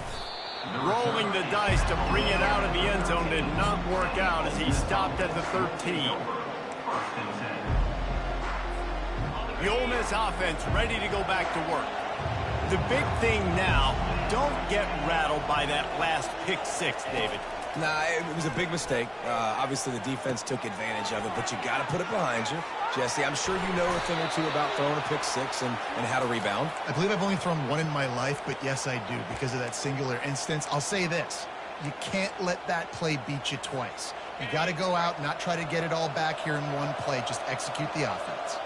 Rolling the dice to bring it out of the end zone did not work out as he stopped at the 13. The Ole Miss offense ready to go back to work. The big thing now, don't get rattled by that last pick 6, David. Nah, it was a big mistake. Obviously, the defense took advantage of it, but you got to put it behind you. Jesse, I'm sure you know a thing or two about throwing a pick 6 and how to rebound. I believe I've only thrown 1 in my life, but yes, I do because of that singular instance. I'll say this. You can't let that play beat you twice. You got to go out, not try to get it all back here in one play. Just execute the offense.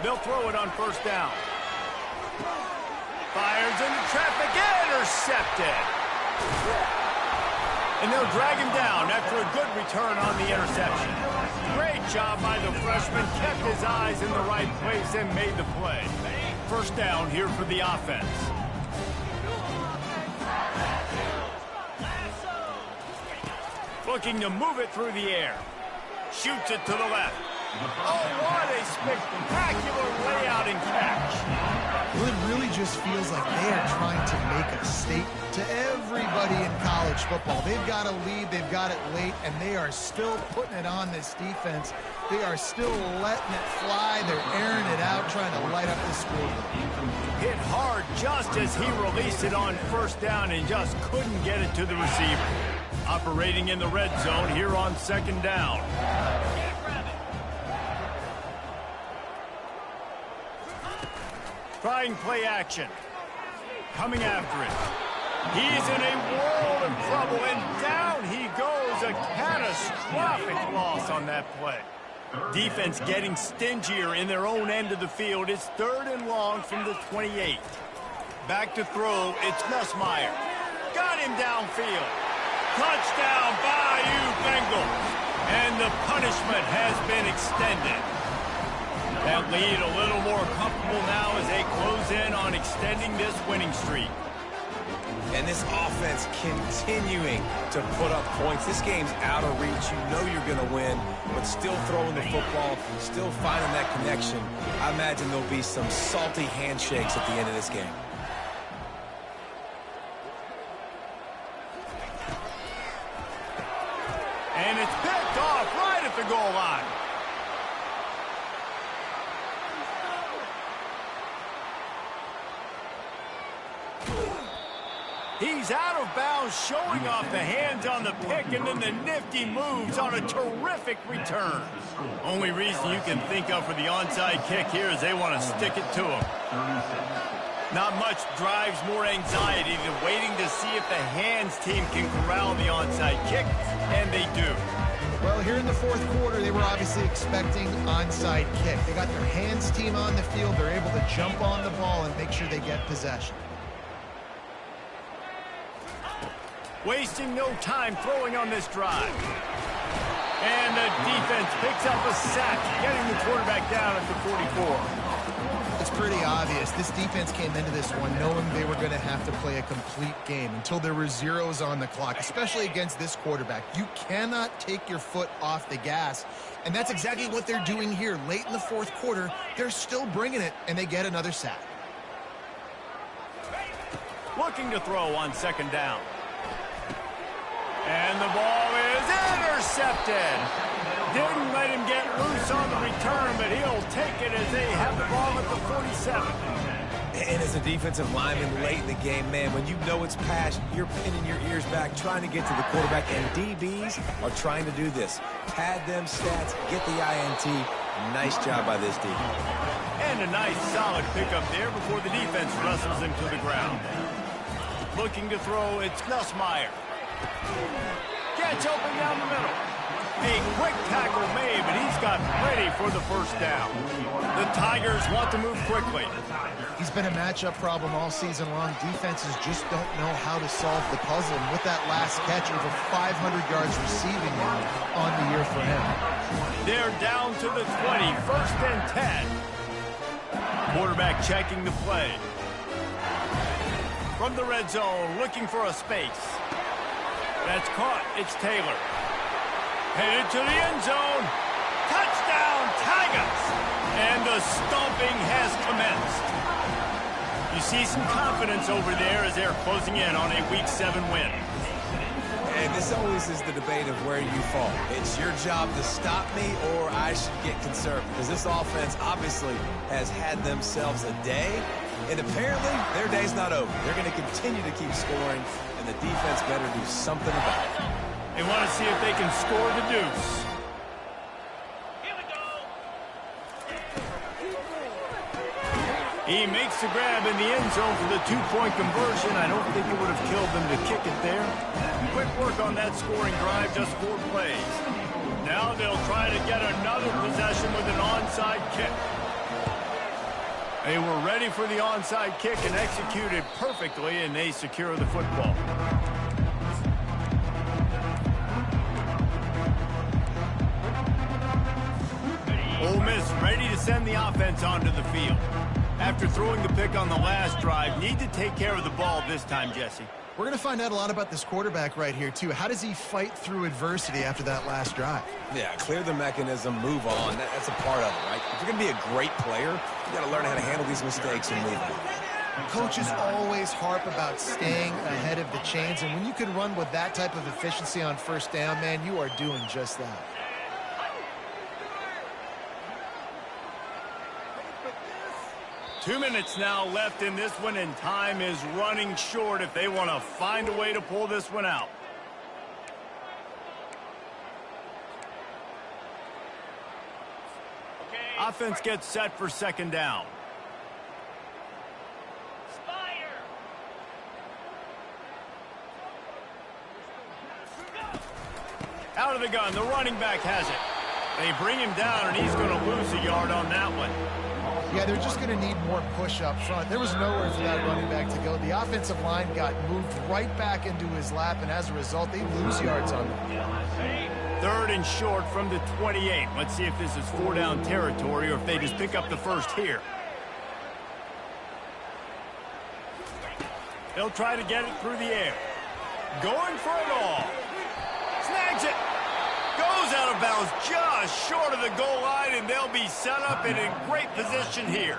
They'll throw it on first down. Fires into traffic, intercepted. And they'll drag him down after a good return on the interception. Great job by the freshman. Kept his eyes in the right place and made the play. First down here for the offense. Looking to move it through the air. Shoots it to the left. Oh, what a spectacular layout and catch. Well, it really just feels like they are trying to make a statement to everybody in college football. They've got a lead, they've got it late, and they are still putting it on this defense. They are still letting it fly. They're airing it out, trying to light up the scoreboard. Hit hard just as he released it on first down and just couldn't get it to the receiver. Operating in the red zone here on second down. Trying play action. Coming after it. He's in a world of trouble, and down he goes. A catastrophic loss on that play. Defense getting stingier in their own end of the field. It's 3rd and long from the 28. Back to throw. It's Nussmeier. Got him downfield. Touchdown, Bayou Bengals. And the punishment has been extended. That lead a little more comfortable now as they close in on extending this winning streak. And this offense continuing to put up points. This game's out of reach. You know you're going to win, but still throwing the football, still finding that connection. I imagine there'll be some salty handshakes at the end of this game. And it's picked off right at the goal line. He's out of bounds, showing off the hands on the pick, and then the nifty moves on a terrific return. Only reason you can think of for the onside kick here is they want to stick it to him. Not much drives more anxiety than waiting to see if the hands team can corral the onside kick, and they do. Well, here in the fourth quarter, they were obviously expecting onside kick. They got their hands team on the field. They're able to jump on the ball and make sure they get possession. Wasting no time throwing on this drive. And the defense picks up a sack, getting the quarterback down at the 44. It's pretty obvious. This defense came into this one knowing they were going to have to play a complete game until there were zeros on the clock, especially against this quarterback. You cannot take your foot off the gas, and that's exactly what they're doing here. Late in the fourth quarter, they're still bringing it, and they get another sack. Looking to throw on second down. And the ball is intercepted. Didn't let him get loose on the return, but he'll take it as they have the ball at the 47. And as a defensive lineman late in the game, man, when you know it's passed, you're pinning your ears back, trying to get to the quarterback, and DBs are trying to do this. Pad them stats, get the INT. Nice job by this defense. And a nice solid pickup there before the defense wrestles him to the ground. Looking to throw, it's Nussmeier. Gets open down the middle. A quick tackle made, but he's got plenty for the first down. The Tigers want to move quickly. He's been a matchup problem all season long. Defenses just don't know how to solve the puzzle. And with that last catch, over 500 yards receiving on the year for him. They're down to the 20, 1st and 10. Quarterback checking the play. From the red zone, looking for a space. That's caught. It's Taylor. Headed to the end zone. Touchdown, Tigers! And the stomping has commenced. You see some confidence over there as they're closing in on a Week 7 win. And this always is the debate of where you fall. It's your job to stop me or I should get conservative. Because this offense obviously has had themselves a day. And apparently their day's not over. They're going to continue to keep scoring. And the defense better do something about it. They want to see if they can score the deuce. Here we go. He makes the grab in the end zone for the 2-point conversion. I don't think it would have killed them to kick it there. Quick work on that scoring drive, just 4 plays. Now they'll try to get another possession with an onside kick. They were ready for the onside kick and executed perfectly, and they secure the football. Miss ready to send the offense onto the field. After throwing the pick on the last drive, need to take care of the ball this time, Jesse. We're going to find out a lot about this quarterback right here, too. How does he fight through adversity after that last drive? Yeah, clear the mechanism, move on. That's a part of it, right? If you're going to be a great player, you got to learn how to handle these mistakes and move on. Coaches always harp about staying ahead of the chains, and when you can run with that type of efficiency on first down, man, you are doing just that. Two minutes now left in this one, and time is running short if they want to find a way to pull this one out. Offense gets set for second down. Out of the gun, the running back has it. They bring him down, and he's going to lose a yard on that one. Yeah, they're just going to need more push up front. There was nowhere for that running back to go. The offensive line got moved right back into his lap, and as a result, they lose yards on them. Third and short from the 28. Let's see if this is four-down territory or if they just pick up the first here. They'll try to get it through the air. Going for it all. Snags it. Goes out of bounds just short of the goal line, and they'll be set up and in great position here.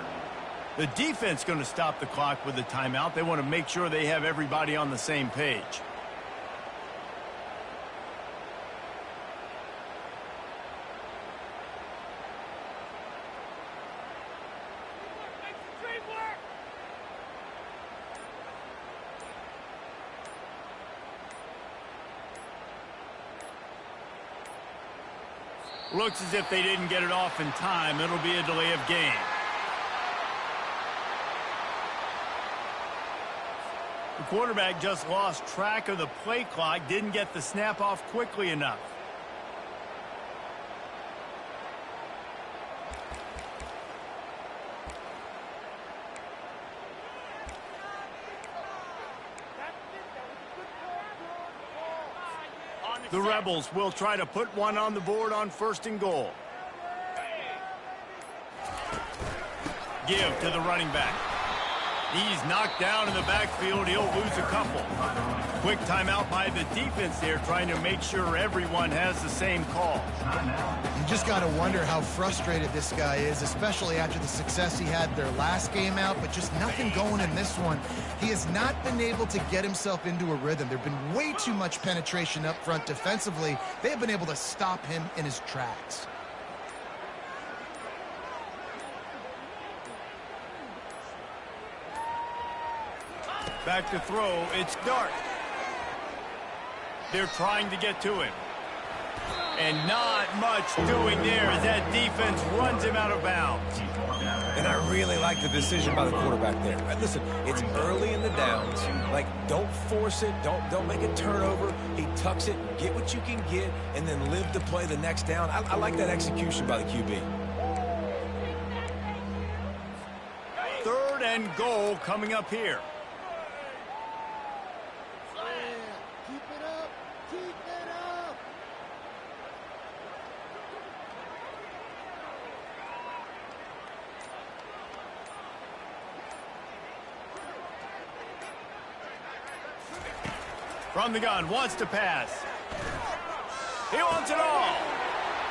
The defense going to stop the clock with a timeout. They want to make sure they have everybody on the same page. Looks as if they didn't get it off in time. It'll be a delay of game. The quarterback just lost track of the play clock, didn't get the snap off quickly enough. The Rebels will try to put one on the board on first and goal. Give to the running back. He's knocked down in the backfield. He'll lose a couple. Quick timeout by the defense there, trying to make sure everyone has the same call. You just got to wonder how frustrated this guy is, especially after the success he had their last game out, but just nothing going in this one. He has not been able to get himself into a rhythm. There have been way too much penetration up front defensively. They have been able to stop him in his tracks. Back to throw, it's Dart. They're trying to get to him. And not much doing there as that defense runs him out of bounds. And I really like the decision by the quarterback there. Listen, it's early in the downs. Like, don't force it. Don't make a turnover. He tucks it, get what you can get, and then live to play the next down. I like that execution by the QB. Third and goal coming up here. From the gun, wants to pass. He wants it all.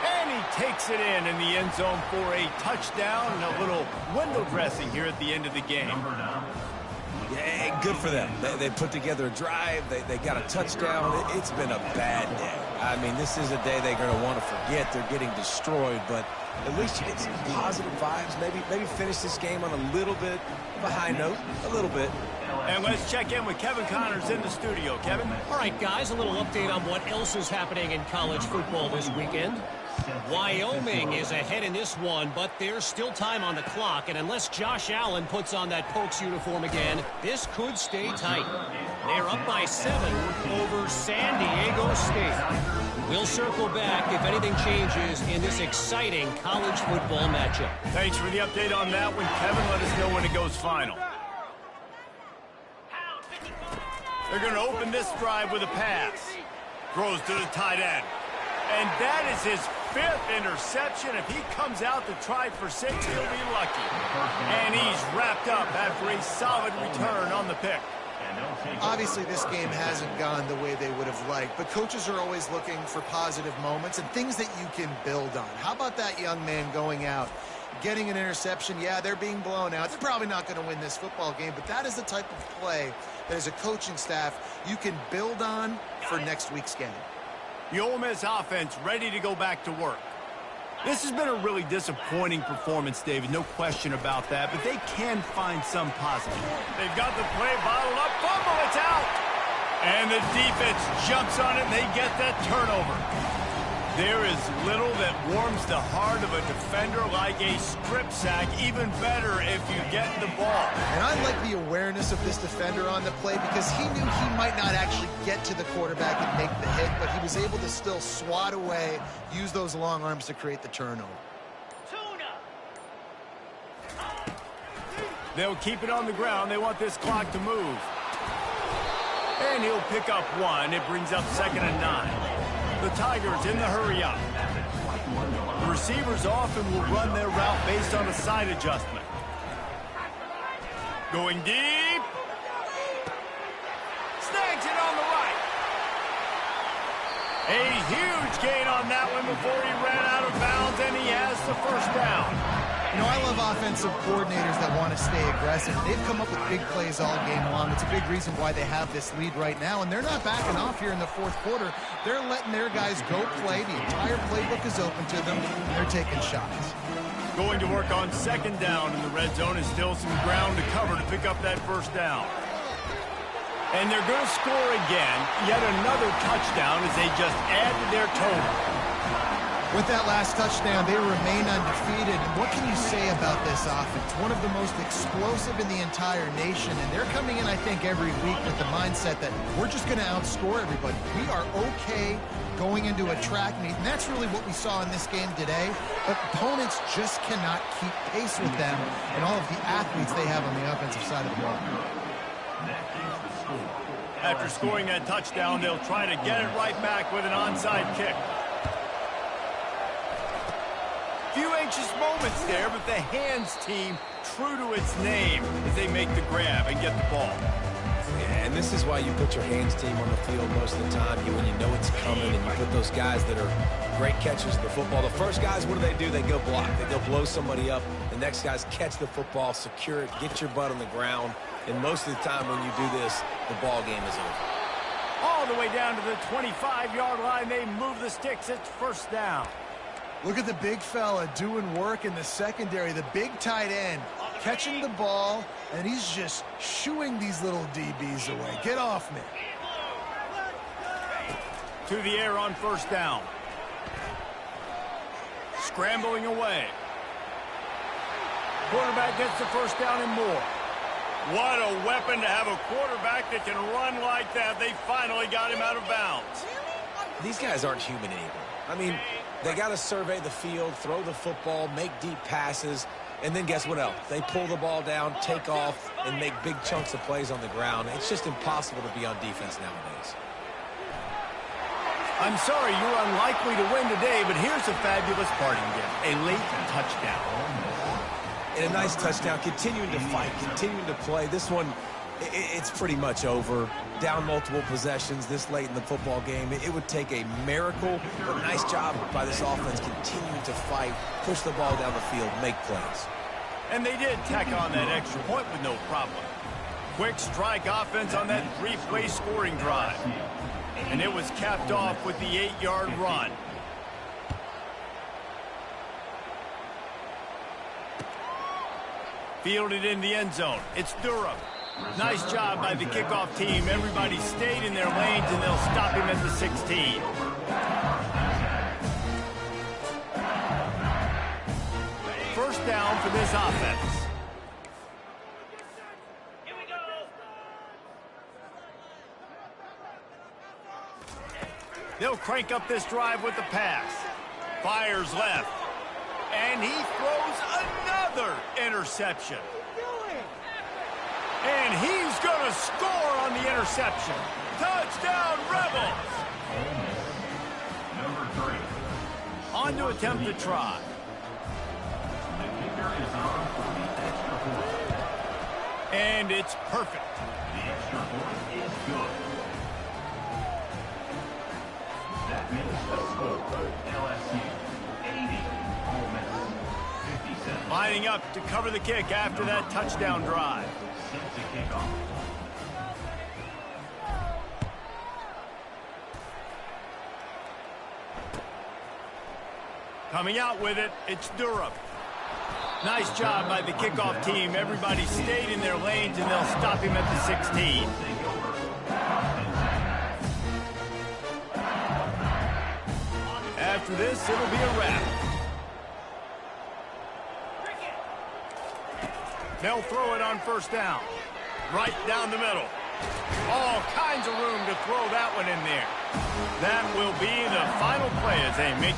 And he takes it in the end zone for a touchdown and a little window dressing here at the end of the game. Yeah, good for them. They put together a drive. They got a touchdown. It's been a bad day. I mean, this is a day they're going to want to forget. They're getting destroyed, but at least you get some positive vibes. Maybe finish this game on a little bit of a high note, a little bit. And let's check in with Kevin Connors in the studio. Kevin? All right, guys, a little update on what else is happening in college football this weekend. Wyoming is ahead in this one, but there's still time on the clock, and unless Josh Allen puts on that Pokes uniform again, this could stay tight. They're up by 7 over San Diego State. We'll circle back if anything changes in this exciting college football matchup. Thanks for the update on that one, Kevin. Let us know when it goes final. They're going to open this drive with a pass. Throws to the tight end. And that is his fifth interception. If he comes out to try for 6, he'll be lucky. And he's wrapped up after a solid return on the pick. Obviously, this game hasn't gone the way they would have liked, but coaches are always looking for positive moments and things that you can build on. How about that young man going out, getting an interception? Yeah, they're being blown out. They're probably not going to win this football game, but that is the type of play that as a coaching staff you can build on for next week's game. The Ole Miss offense ready to go back to work. This has been a really disappointing performance, David, no question about that, but they can find some positive. They've got the play bottled up, fumble, it's out! And the defense jumps on it, and they get that turnover. There is little that warms the heart of a defender like a strip sack, even better if you get the ball. And I like the awareness of this defender on the play because he knew he might not actually get to the quarterback and make the hit, but he was able to still swat away, use those long arms to create the turnover. They'll keep it on the ground. They want this clock to move. And he'll pick up 1. It brings up 2nd and 9. The Tigers in the hurry-up. The receivers often will run their route based on a side adjustment. Going deep. Snags it on the right. A huge gain on that one before he ran out of bounds, and he has the first down. You know, I love offensive coordinators that want to stay aggressive. They've come up with big plays all game long. It's a big reason why they have this lead right now, and they're not backing off here in the fourth quarter. They're letting their guys go play. The entire playbook is open to them, and they're taking shots. Going to work on 2nd down in the red zone is still some ground to cover to pick up that first down. And they're going to score again, yet another touchdown as they just add to their total. With that last touchdown, they remain undefeated. And what can you say about this offense? One of the most explosive in the entire nation. And they're coming in, I think, every week with the mindset that we're just going to outscore everybody. We are okay going into a track meet. And that's really what we saw in this game today. But opponents just cannot keep pace with them and all of the athletes they have on the offensive side of the ball. After scoring that touchdown, they'll try to get it right back with an onside kick. Few anxious moments there, but the hands team true to its name as they make the grab and get the ball. Yeah, and this is why you put your hands team on the field most of the time. When you know it's coming, and you put those guys that are great catchers of the football. The first guys, what do? They go block. They go blow somebody up. The next guys catch the football, secure it, get your butt on the ground. And most of the time when you do this, the ball game is over. All the way down to the 25-yard line, they move the sticks. It's first down. Look at the big fella doing work in the secondary, the big tight end, catching the ball, and he's just shooing these little DBs away. Get off me. To the air on first down. Scrambling away. Quarterback gets the first down and more. What a weapon to have a quarterback that can run like that. They finally got him out of bounds. These guys aren't human anymore. I mean, they got to survey the field, throw the football, make deep passes, and then guess what else? They pull the ball down, take off, and make big chunks of plays on the ground. It's just impossible to be on defense nowadays. I'm sorry you're unlikely to win today, but here's a fabulous parting gift, a late touchdown. And a nice touchdown, continuing to fight, continuing to play. This one, it's pretty much over. Down multiple possessions this late in the football game. It would take a miracle, but nice job by this offense continuing to fight, push the ball down the field, make plays. And they did tack on that extra point with no problem. Quick strike offense on that three-play scoring drive. And it was capped off with the 8-yard run. Fielded in the end zone. It's Durham. Nice job by the kickoff team. Everybody stayed in their lanes, and they'll stop him at the 16. First down for this offense. They'll crank up this drive with the pass. Fires left. And he throws another interception. And he's going to score on the interception. Touchdown, Rebels! On to attempt the try. And it's perfect. The extra point is good. That makes the score LSU 80, Ole Miss 57. Lining up to cover the kick after that touchdown drive. Set to kick off. Coming out with it, it's Durham. Nice job by the kickoff team. Everybody stayed in their lanes, and they'll stop him at the 16. After this, it'll be a wrap. They'll throw it on first down. Right down the middle. All kinds of room to throw that one in there. That will be the final play as they make the